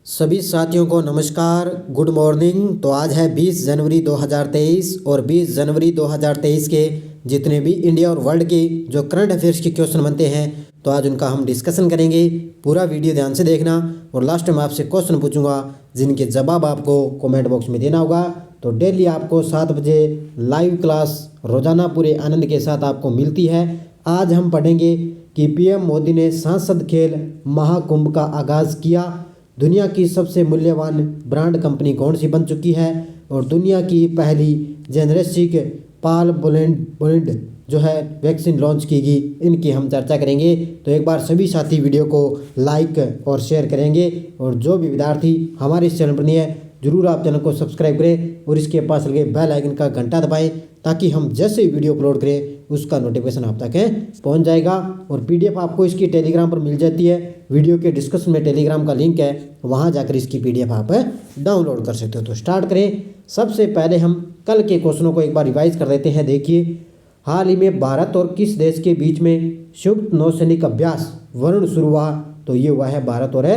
सभी साथियों को नमस्कार, गुड मॉर्निंग। तो आज है 20 जनवरी 2023 और 20 जनवरी 2023 के जितने भी इंडिया और वर्ल्ड के जो करंट अफेयर्स के क्वेश्चन बनते हैं तो आज उनका हम डिस्कशन करेंगे। पूरा वीडियो ध्यान से देखना और लास्ट में आपसे क्वेश्चन पूछूंगा जिनके जवाब आपको कमेंट बॉक्स में देना होगा। तो डेली आपको 7 बजे लाइव क्लास रोजाना पूरे आनंद के साथ आपको मिलती है। आज हम पढ़ेंगे कि पीएम मोदी ने सांसद खेल महाकुंभ का आगाज़ किया, दुनिया की सबसे मूल्यवान ब्रांड कंपनी कौन सी बन चुकी है और दुनिया की पहली जेनरिक पाल बोलेंड जो है वैक्सीन लॉन्च की गई, इनकी हम चर्चा करेंगे। तो एक बार सभी साथी वीडियो को लाइक और शेयर करेंगे और जो भी विद्यार्थी हमारे इस चैनल पर नहीं है जरूर आप चैनल को सब्सक्राइब करें और इसके पास लगे बेल आइकन का घंटा दबाएं ताकि हम जैसे ही वीडियो अपलोड करें उसका नोटिफिकेशन आप तक पहुंच जाएगा। और पीडीएफ आपको इसकी टेलीग्राम पर मिल जाती है, वीडियो के डिस्क्रिप्शन में टेलीग्राम का लिंक है, वहां जाकर इसकी पीडीएफ आप डाउनलोड कर सकते हो। तो स्टार्ट करें। सबसे पहले हम कल के क्वेश्चनों को एक बार रिवाइज कर देते हैं। देखिए, हाल ही में भारत और किस देश के बीच में संयुक्त नौसैनिक अभ्यास वरुण शुरू हुआ? तो ये हुआ है भारत और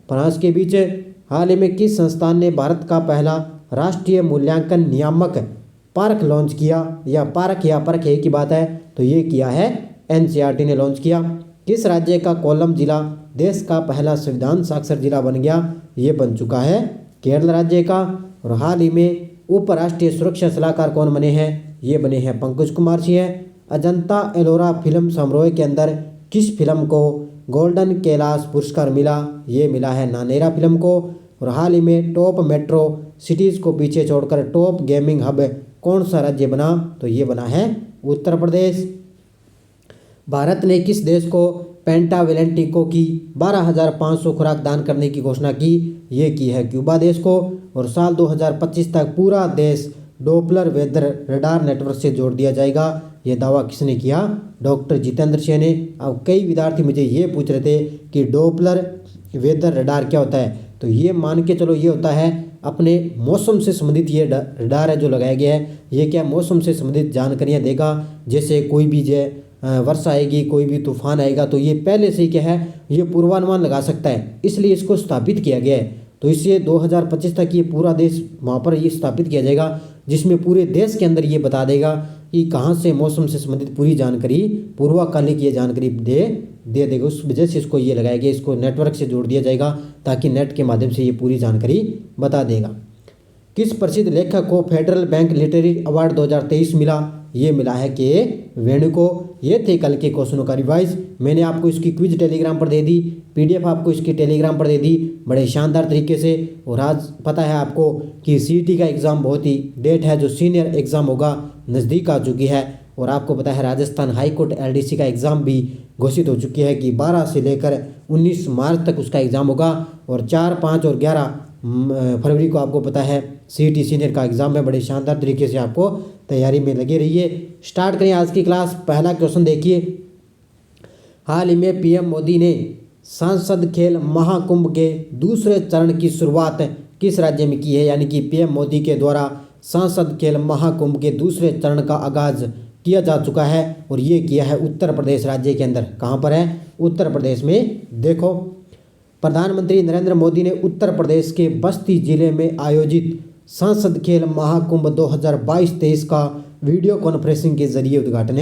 फ्रांस के बीच। हाल ही में किस संस्थान ने भारत का पहला राष्ट्रीय मूल्यांकन नियामक पार्क लॉन्च किया? या परख एक ही बात है, तो ये किया है एनसीईआरटी ने लॉन्च किया। किस राज्य का कोल्लम जिला देश का पहला संविधान साक्षर जिला बन गया? ये बन चुका है केरल राज्य का। और हाल ही में उपराष्ट्रीय सुरक्षा सलाहकार कौन बने हैं? ये बने हैं पंकज कुमार सिंह। अजंता एलोरा फिल्म समारोह के अंदर किस फिल्म को गोल्डन कैलाश पुरस्कार मिला? ये मिला है नानेरा फिल्म को। और हाल ही में टॉप मेट्रो सिटीज़ को पीछे छोड़कर टॉप गेमिंग हब कौन सा राज्य बना? तो ये बना है उत्तर प्रदेश। भारत ने किस देश को पेंटावेलेंट टीकों की 12,500 खुराक दान करने की घोषणा की? ये की है क्यूबा देश को। और साल 2025 तक पूरा देश डोपलर वेदर रडार नेटवर्क से जोड़ दिया जाएगा। ये दावा किसने किया? डॉक्टर जितेंद्र सिंह ने। अब कई विद्यार्थी मुझे ये पूछ रहे थे कि डोपलर वेदर रडार क्या होता है? तो ये मान के चलो, ये होता है अपने मौसम से संबंधित ये रडार है जो लगाया गया है। ये क्या मौसम से संबंधित जानकारियाँ देगा, जैसे कोई भी वर्षा आएगी, कोई भी तूफान आएगा, तो ये पहले से ही क्या है ये पूर्वानुमान लगा सकता है, इसलिए इसको स्थापित किया गया है। तो इससे 2025 तक ये पूरा देश वहाँ पर ये स्थापित किया जाएगा, जिसमें पूरे देश के अंदर ये बता देगा कि कहाँ से मौसम से संबंधित पूरी जानकारी पूर्वकालिक ये जानकारी दे देगा। उस वजह से इसको ये लगाया गया, इसको नेटवर्क से जोड़ दिया जाएगा ताकि नेट के माध्यम से ये पूरी जानकारी बता देगा। किस प्रसिद्ध लेखक को फेडरल बैंक लिटरेरी अवार्ड 2023 मिला? ये मिला है के वेणु को। ये थे कल के क्वेश्चनों का रिवाइज। मैंने आपको इसकी क्विज टेलीग्राम पर दे दी, पीडीएफ आपको इसकी टेलीग्राम पर दे दी बड़े शानदार तरीके से। और आज पता है आपको कि सीईटी का एग्ज़ाम बहुत ही डेट है, जो सीनियर एग्ज़ाम होगा नज़दीक आ चुकी है। और आपको पता है राजस्थान हाईकोर्ट एलडीसी का एग्ज़ाम भी घोषित हो चुकी है कि 12 से लेकर 19 मार्च तक उसका एग्ज़ाम होगा। और 4, 5 और 11 फरवरी को आपको पता है सीईटी सीनियर का एग्ज़ाम है। बड़े शानदार तरीके से आपको तैयारी में लगे रहिए। स्टार्ट करें आज की क्लास। पहला क्वेश्चन देखिए, हाल ही में पीएम मोदी ने सांसद खेल महाकुंभ के दूसरे चरण की शुरुआत किस राज्य में की है? यानी कि पीएम मोदी के द्वारा सांसद खेल महाकुंभ के दूसरे चरण का आगाज किया जा चुका है और ये किया है उत्तर प्रदेश राज्य के अंदर। कहाँ पर है? उत्तर प्रदेश में। देखो, प्रधानमंत्री नरेंद्र मोदी ने उत्तर प्रदेश के बस्ती जिले में आयोजित सांसद खेल महाकुंभ 2022-23 का वीडियो कॉन्फ्रेंसिंग के जरिए उद्घाटन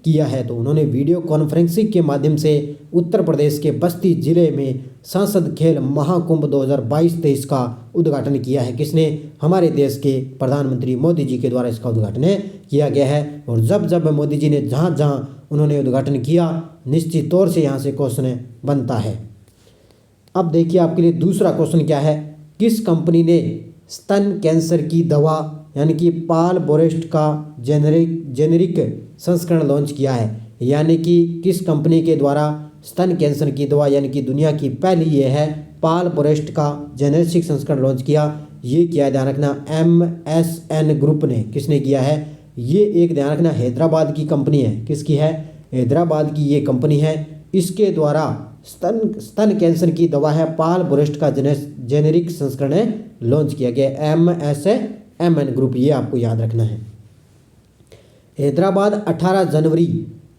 किया है। तो उन्होंने वीडियो कॉन्फ्रेंसिंग के माध्यम से उत्तर प्रदेश के बस्ती जिले में सांसद खेल महाकुंभ 2022-23 का उद्घाटन किया है। किसने? हमारे देश के प्रधानमंत्री मोदी जी के द्वारा इसका उद्घाटन किया गया है। और जब जब मोदी जी ने जहाँ जहाँ उन्होंने उद्घाटन किया, निश्चित तौर से यहाँ से क्वेश्चन बनता है। अब देखिए आपके लिए दूसरा क्वेश्चन क्या है, किस कंपनी ने स्तन कैंसर की दवा यानी कि पालबोरेस्ट का जेनेरिक संस्करण लॉन्च किया है? यानी कि किस कंपनी के द्वारा स्तन कैंसर की दवा यानी कि दुनिया की पहली ये है पालबोरेस्ट का जेनेरिक संस्करण लॉन्च किया? ये किया, ध्यान रखना, MSN ग्रुप ने। किसने किया है? ये एक ध्यान रखना हैदराबाद की कंपनी है। किसकी है? हैदराबाद की ये कंपनी है। इसके द्वारा स्तन कैंसर की दवा है पालबोरेस्ट का जेनेरिक संस्करण लॉन्च किया गया। MSN ग्रुप, ये आपको याद रखना है। हैदराबाद 18 जनवरी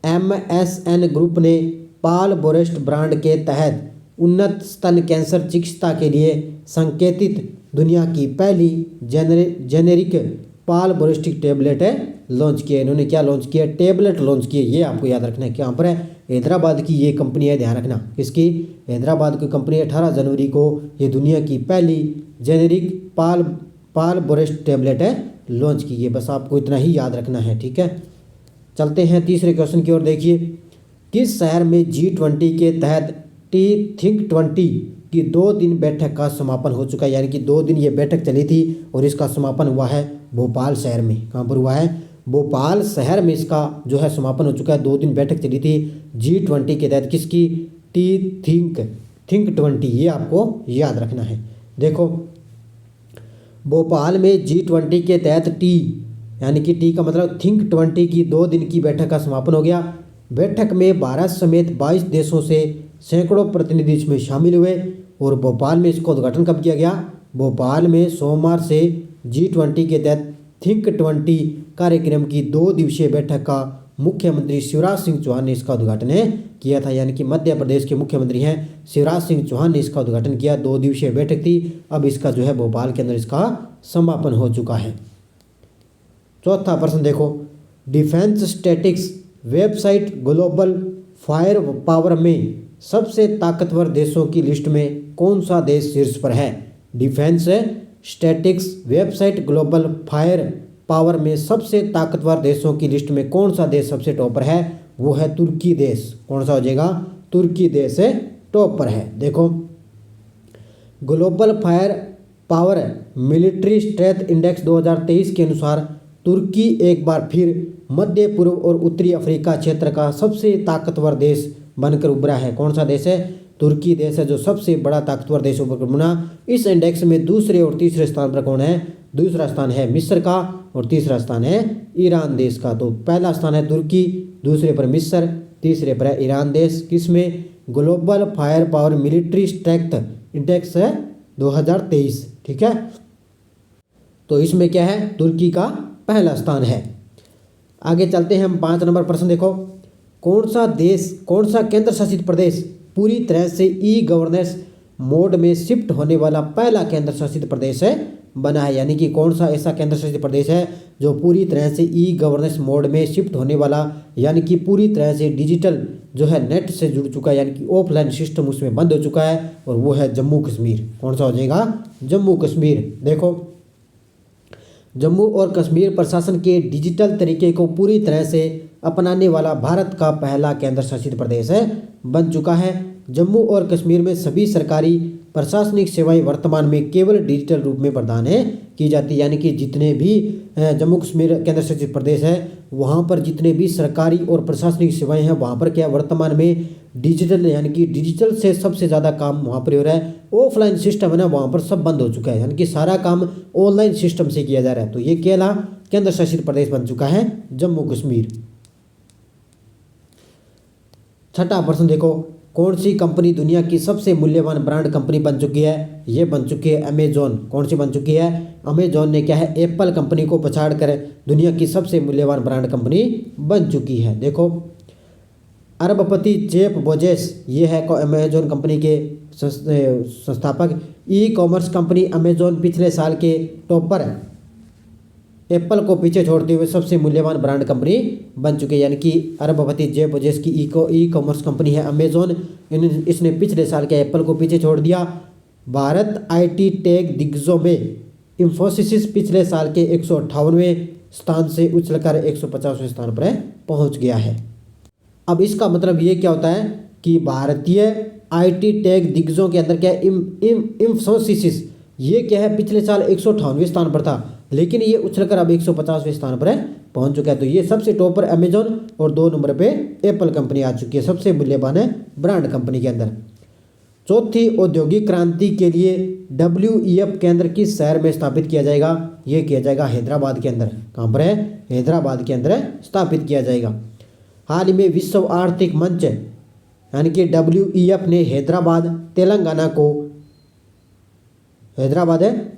MSN ग्रुप ने पालबोरेस्ट ब्रांड के तहत उन्नत स्तन कैंसर चिकित्सा के लिए संकेतित दुनिया की पहली जेनेरिक पाल्बोरेस्टिक टेबलेट है लॉन्च किया। इन्होंने क्या लॉन्च किया? टेबलेट लॉन्च किए। ये आपको याद रखना है। कहाँ पर है? हैदराबाद की ये कंपनी है, ध्यान रखना। किसकी? हैदराबाद की कंपनी। 18 जनवरी को ये दुनिया की पहली जेनेरिक पाल्बोरेस्ट टेबलेट है लॉन्च की है। बस आपको इतना ही याद रखना है, ठीक है। चलते हैं तीसरे क्वेश्चन की ओर। देखिए, किस शहर में G20 के तहत थिंक 20 की 2 दिन बैठक का समापन हो चुका है? यानी कि 2 दिन ये बैठक चली थी और इसका समापन हुआ है भोपाल शहर में। कहाँ पर हुआ है? भोपाल शहर में इसका जो है समापन हो चुका है। 2 दिन बैठक चली थी G20 के तहत। किसकी? थिंक 20। ये आपको याद रखना है। देखो, भोपाल में G20 के तहत यानी कि टी का मतलब थिंक 20 की 2 दिन की बैठक का समापन हो गया। बैठक में भारत समेत 22 देशों से सैकड़ों प्रतिनिधि इसमें शामिल हुए। और भोपाल में इसका उद्घाटन कब किया गया? भोपाल में सोमवार से G20 के तहत थिंक 20 कार्यक्रम की 2 दिवसीय बैठक का मुख्यमंत्री शिवराज सिंह चौहान ने इसका उद्घाटन किया था। यानी कि मध्य प्रदेश के मुख्यमंत्री हैं शिवराज सिंह चौहान ने इसका उद्घाटन किया। 2 दिवसीय बैठक थी। अब इसका जो है भोपाल के अंदर इसका समापन हो चुका है। चौथा प्रश्न देखो, defence statics website global fire power में सबसे ताकतवर देशों की लिस्ट में कौन सा देश शीर्ष पर है? Defence statics website global fire power में सबसे ताकतवर देशों की लिस्ट में कौन सा देश सबसे टॉप पर है? वो है तुर्की देश। कौन सा हो जाएगा? तुर्की देश टॉप पर है। देखो, global fire power military strength index 2023 के अनुसार तुर्की एक बार फिर मध्य पूर्व और उत्तरी अफ्रीका क्षेत्र का सबसे ताकतवर देश बनकर उभरा है। कौन सा देश है? तुर्की देश है जो सबसे बड़ा ताकतवर देशों पर बना। इस इंडेक्स में दूसरे और तीसरे स्थान पर कौन है? दूसरा स्थान है मिस्र का और तीसरा स्थान है ईरान देश का। तो पहला स्थान है तुर्की, दूसरे पर मिस्र, तीसरे पर है ईरान देश। किसमें? Global fire power military strength index है 2023, ठीक है। तो इसमें क्या है? तुर्की का पहला स्थान है। आगे चलते हैं हम 5 नंबर प्रश्न। देखो, कौन सा केंद्र शासित प्रदेश पूरी तरह से ई गवर्नेंस मोड में शिफ्ट होने वाला पहला केंद्र शासित प्रदेश बना है? यानी कि कौन सा ऐसा केंद्र शासित प्रदेश है जो पूरी तरह से ई गवर्नेंस मोड में शिफ्ट होने वाला, यानी कि पूरी तरह से डिजिटल जो है नेट से जुड़ चुका है, यानी कि ऑफलाइन सिस्टम उसमें बंद हो चुका है, और वो है जम्मू कश्मीर। कौन सा हो जाएगा? जम्मू कश्मीर। देखो, जम्मू और कश्मीर प्रशासन के डिजिटल तरीके को पूरी तरह से अपनाने वाला भारत का पहला केंद्र शासित प्रदेश बन चुका है। जम्मू और कश्मीर में सभी सरकारी प्रशासनिक सेवाएं वर्तमान में केवल डिजिटल रूप में प्रदान की जाती है। यानी कि जितने भी जम्मू कश्मीर केंद्र शासित प्रदेश है वहाँ पर जितने भी सरकारी और प्रशासनिक सेवाएं हैं वहाँ पर क्या वर्तमान में डिजिटल, यानी कि डिजिटल से सबसे ज़्यादा काम वहाँ पर हो रहा है। ऑफलाइन सिस्टम है ना, वहाँ पर सब बंद हो चुका है, यानी कि सारा काम ऑनलाइन सिस्टम से किया जा रहा है। तो ये केला केंद्र शासित प्रदेश बन चुका है जम्मू कश्मीर। छठा प्रश्न देखो, कौन सी कंपनी दुनिया की सबसे मूल्यवान ब्रांड कंपनी बन चुकी है? ये बन चुकी है अमेजॉन। कौन सी बन चुकी है? अमेजॉन ने क्या है? एप्पल कंपनी को पछाड़ कर दुनिया की सबसे मूल्यवान ब्रांड कंपनी बन चुकी है। देखो, अरबपति जेफ बेजोस ये है अमेजॉन कंपनी के संस्थापक। ई कॉमर्स कंपनी अमेजॉन पिछले साल के टॉपर एप्पल को पीछे छोड़ते हुए सबसे मूल्यवान ब्रांड कंपनी बन चुकी है। यानी कि अरबपति जेफ बेजोस की ई कॉमर्स कंपनी है अमेजॉन। इसने पिछले साल के एप्पल को पीछे छोड़ दिया। भारत आईटी टेक दिग्गजों में इंफोसिस पिछले साल के 158वें स्थान से उछलकर 150वें स्थान पर पहुंच गया है। अब इसका मतलब ये क्या होता है कि भारतीय आईटी टेक दिग्गजों के अंदर क्या इंफोसिस ये क्या है? पिछले साल 158वें स्थान पर था, लेकिन ये उछलकर अब 150वें स्थान पर पहुंच चुका है। तो ये सबसे टॉप पर अमेजॉन और 2 नंबर पे एप्पल कंपनी आ चुकी है सबसे मूल्यवान ब्रांड कंपनी के अंदर। चौथी औद्योगिक क्रांति के लिए WEF केंद्र किस शहर में स्थापित किया जाएगा? ये किया जाएगा हैदराबाद के अंदर। कहाँ पर है? हैदराबाद के अंदर स्थापित किया जाएगा। हाल ही में विश्व आर्थिक मंच यानी कि WEF ने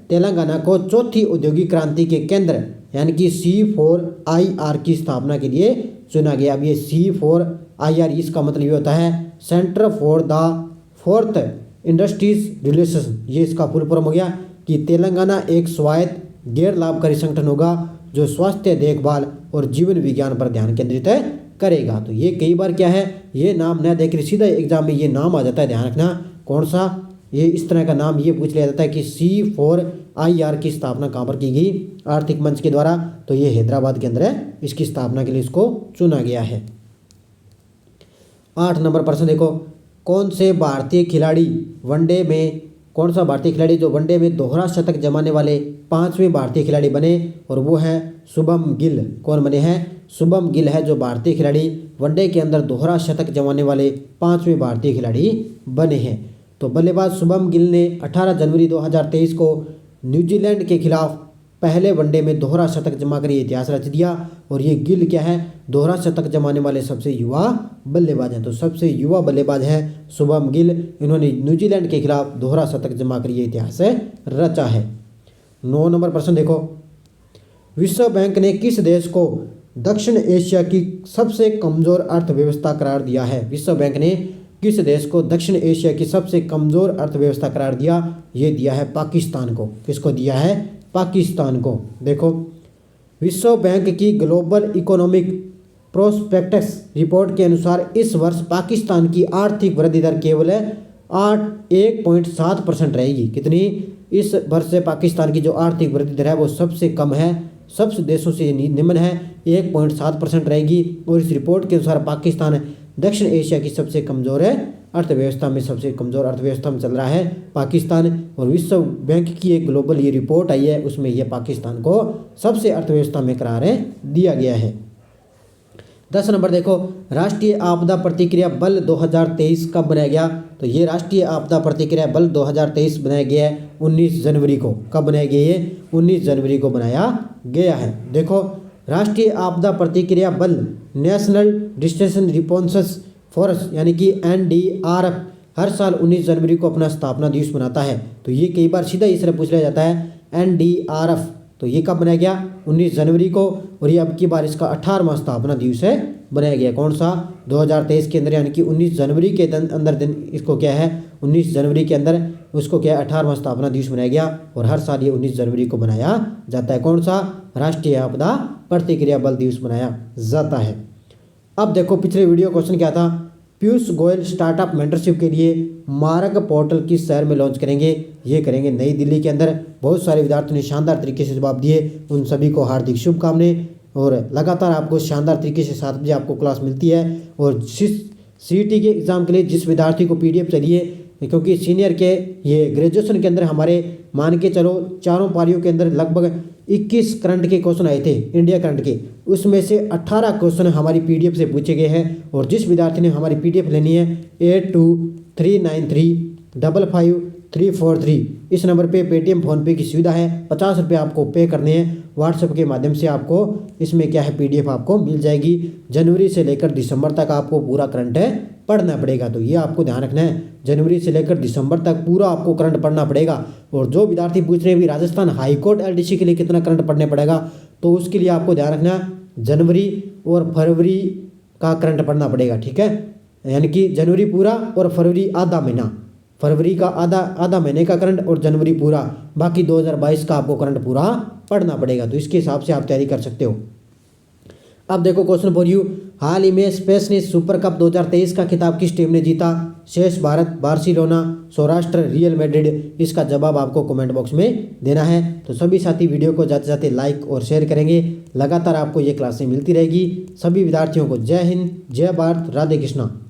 तेलंगाना को चौथी औद्योगिक क्रांति के केंद्र यानी कि C4IR की स्थापना के लिए चुना गया। अब ये C4IR इसका मतलब ये होता है centre for the fourth industries relation, ये इसका फुल फॉर्म हो गया कि तेलंगाना एक स्वायत्त गैर लाभकारी संगठन होगा जो स्वास्थ्य देखभाल और जीवन विज्ञान पर ध्यान केंद्रित करेगा। तो ये कई बार क्या है, ये नाम न देकर सीधा एग्जाम में ये नाम आ जाता है, ध्यान रखना कौन सा, ये इस तरह का नाम ये पूछ लिया जाता है कि C4IR की स्थापना कहाँ पर की गई, आर्थिक मंच के द्वारा, तो ये हैदराबाद के अंदर है, इसकी स्थापना के लिए इसको चुना गया है। 8 नंबर प्रश्न देखो, कौन से भारतीय खिलाड़ी वनडे में, कौन सा भारतीय खिलाड़ी जो वनडे में दोहरा शतक जमाने वाले 5वें भारतीय खिलाड़ी बने, और वो है शुभम गिल। कौन बने हैं, शुभम गिल है जो भारतीय खिलाड़ी वनडे के अंदर दोहरा शतक जमाने वाले 5वें भारतीय खिलाड़ी बने हैं। तो बल्लेबाज शुभम गिल ने 18 जनवरी 2023 को न्यूजीलैंड के खिलाफ पहले वनडे में दोहरा शतक जमा कर ये इतिहास रच दिया, और ये गिल क्या है, दोहरा शतक जमाने वाले सबसे युवा बल्लेबाज हैं। तो सबसे युवा बल्लेबाज हैं शुभम गिल, इन्होंने न्यूजीलैंड के खिलाफ दोहरा शतक जमा कर ये इतिहास रचा है। 9 नंबर प्रश्न देखो, विश्व बैंक ने किस देश को दक्षिण एशिया की सबसे कमजोर अर्थव्यवस्था करार दिया है? विश्व बैंक ने किस देश को दक्षिण एशिया की सबसे कमजोर अर्थव्यवस्था करार दिया? ये दिया है पाकिस्तान को। किसको दिया है? पाकिस्तान को। देखो, विश्व बैंक की ग्लोबल इकोनॉमिक प्रोस्पेक्टस रिपोर्ट के अनुसार इस वर्ष पाकिस्तान की आर्थिक वृद्धि दर केवल 1.7% रहेगी। कितनी? इस वर्ष से पाकिस्तान की जो आर्थिक वृद्धि दर है वो सबसे कम है, सबसे देशों से निम्न है, 1.7% रहेगी। और इस रिपोर्ट के अनुसार पाकिस्तान दक्षिण एशिया की सबसे कमज़ोर अर्थव्यवस्था में, सबसे कमज़ोर अर्थव्यवस्था में चल रहा है पाकिस्तान। और विश्व बैंक की एक ग्लोबल ये रिपोर्ट आई है, उसमें यह पाकिस्तान को सबसे अर्थव्यवस्था में करार दिया गया है। 10 नंबर देखो, राष्ट्रीय आपदा प्रतिक्रिया बल 2023 कब बनाया गया? तो ये राष्ट्रीय आपदा प्रतिक्रिया बल 2023 बनाया गया है 19 जनवरी को। कब बनाया गया? ये 19 जनवरी को बनाया गया है। देखो, राष्ट्रीय आपदा प्रतिक्रिया बल नेशनल डिस्ट्रेस रिस्पॉन्स फोर्स यानी कि NDRF हर साल 19 जनवरी को अपना स्थापना दिवस मनाता है। तो ये कई बार सीधा इस तरह पूछ लिया जाता है, NDRF तो ये कब बनाया गया? 19 जनवरी को। और ये अब की बार इसका 18वां स्थापना दिवस बनाया गया। कौन सा? 2023 के अंदर, यानी कि 19 जनवरी के अंदर दिन इसको क्या है, 19 जनवरी के अंदर उसको क्या है, 18वां स्थापना दिवस बनाया गया। और हर साल ये 19 जनवरी को बनाया जाता है। कौन सा? राष्ट्रीय आपदा प्रतिक्रिया बल दिवस बनाया जाता है। अब देखो, पिछले वीडियो क्वेश्चन क्या था, पीयूष गोयल स्टार्टअप मेंटरशिप के लिए मार्ग पोर्टल किस शहर में लॉन्च करेंगे? ये करेंगे नई दिल्ली के अंदर। बहुत सारे विद्यार्थियों ने शानदार तरीके से जवाब दिए, उन सभी को हार्दिक शुभकामनाएं। और लगातार आपको शानदार तरीके से 7 बजे आपको क्लास मिलती है। और CET के एग्ज़ाम के लिए जिस विद्यार्थी को PDF चाहिए, क्योंकि सीनियर के ये ग्रेजुएशन के अंदर हमारे मान के चलो चारों पारियों के अंदर लगभग 21 करंट के क्वेश्चन आए थे इंडिया करंट के, उसमें से 18 क्वेश्चन हमारी PDF से पूछे गए हैं। और जिस विद्यार्थी ने हमारी PDF लेनी है 8239355343 इस नंबर पे पेटीएम फ़ोनपे की सुविधा है, 50 रुपये आपको पे करने हैं। व्हाट्सएप के माध्यम से आपको इसमें क्या है, PDF आपको मिल जाएगी। जनवरी से लेकर दिसंबर तक आपको पूरा करंट पढ़ना पड़ेगा। तो ये आपको ध्यान रखना है, जनवरी से लेकर दिसंबर तक पूरा आपको करंट पढ़ना पड़ेगा। और जो विद्यार्थी पूछ रहे हैं भी राजस्थान हाईकोर्ट LDC के लिए कितना करंट पढ़ने पड़ेगा, तो उसके लिए आपको ध्यान रखना जनवरी और फरवरी का करंट पढ़ना पड़ेगा। ठीक है, यानी कि जनवरी पूरा और फरवरी आधा महीना, फरवरी का आधा महीने का करंट और जनवरी पूरा, बाकी 2022 का आपको करंट पूरा पढ़ना पड़ेगा। तो इसके हिसाब से आप तैयारी कर सकते हो। अब देखो क्वेश्चन फॉर यू, हाल ही में स्पेस ने सुपर कप 2023 का खिताब किस टीम ने जीता? शेष Bharat, Barcelona, Saurashtra, real Madrid. इसका जवाब आपको कमेंट बॉक्स में देना है। तो सभी साथी वीडियो को जाते जाते लाइक और शेयर करेंगे। लगातार आपको ये क्लासें मिलती रहेगी। सभी विद्यार्थियों को जय हिंद, जय भारत, राधे कृष्णा।